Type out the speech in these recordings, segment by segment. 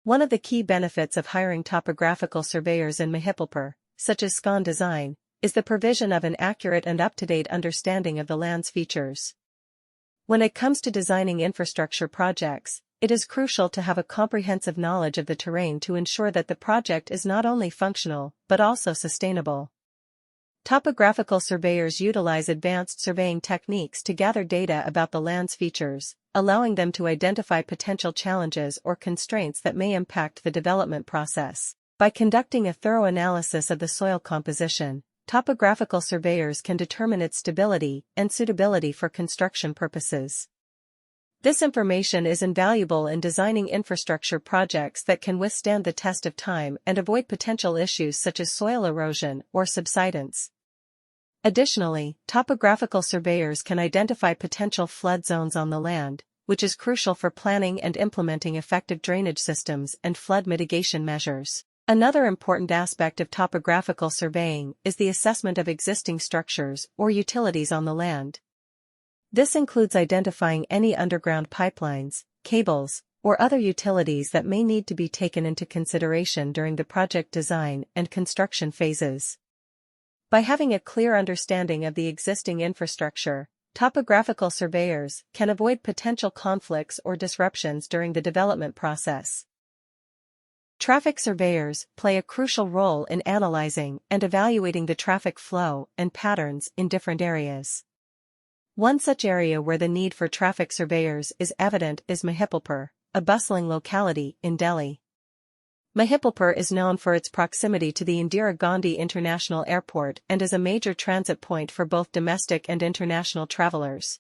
One of the key benefits of hiring topographical surveyors in Mahipalpur, such as Scon Design, is the provision of an accurate and up-to-date understanding of the land's features. When it comes to designing infrastructure projects, it is crucial to have a comprehensive knowledge of the terrain to ensure that the project is not only functional but also sustainable. Topographical surveyors utilize advanced surveying techniques to gather data about the land's features, allowing them to identify potential challenges or constraints that may impact the development process. By conducting a thorough analysis of the soil composition, topographical surveyors can determine its stability and suitability for construction purposes. This information is invaluable in designing infrastructure projects that can withstand the test of time and avoid potential issues such as soil erosion or subsidence. Additionally, topographical surveyors can identify potential flood zones on the land, which is crucial for planning and implementing effective drainage systems and flood mitigation measures. Another important aspect of topographical surveying is the assessment of existing structures or utilities on the land. This includes identifying any underground pipelines, cables, or other utilities that may need to be taken into consideration during the project design and construction phases. By having a clear understanding of the existing infrastructure, topographical surveyors can avoid potential conflicts or disruptions during the development process. Traffic surveyors play a crucial role in analyzing and evaluating the traffic flow and patterns in different areas. One such area where the need for traffic surveyors is evident is Mahipalpur, a bustling locality in Delhi. Mahipalpur is known for its proximity to the Indira Gandhi International Airport and is a major transit point for both domestic and international travelers.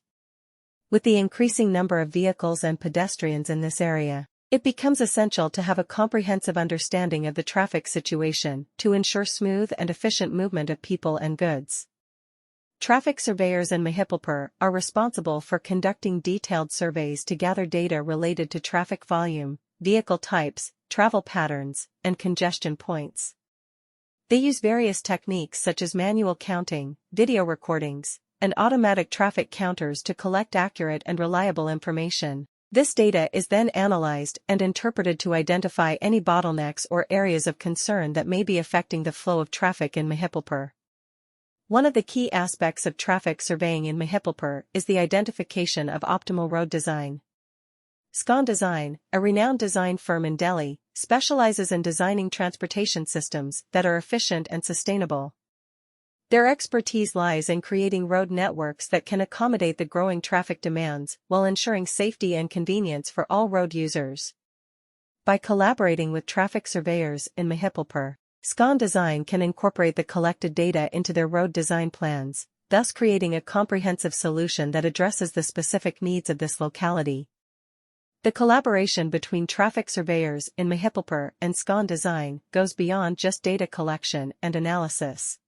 With the increasing number of vehicles and pedestrians in this area, it becomes essential to have a comprehensive understanding of the traffic situation to ensure smooth and efficient movement of people and goods. Traffic surveyors in Mahipalpur are responsible for conducting detailed surveys to gather data related to traffic volume, vehicle types, travel patterns, and congestion points. They use various techniques such as manual counting, video recordings, and automatic traffic counters to collect accurate and reliable information. This data is then analyzed and interpreted to identify any bottlenecks or areas of concern that may be affecting the flow of traffic in Mahipalpur. One of the key aspects of traffic surveying in Mahipalpur is the identification of optimal road design. Scon Design, a renowned design firm in Delhi, specializes in designing transportation systems that are efficient and sustainable. Their expertise lies in creating road networks that can accommodate the growing traffic demands while ensuring safety and convenience for all road users. By collaborating with traffic surveyors in Mahipalpur, Scon Design can incorporate the collected data into their road design plans, thus creating a comprehensive solution that addresses the specific needs of this locality. The collaboration between traffic surveyors in Mahipalpur and Scon Design goes beyond just data collection and analysis.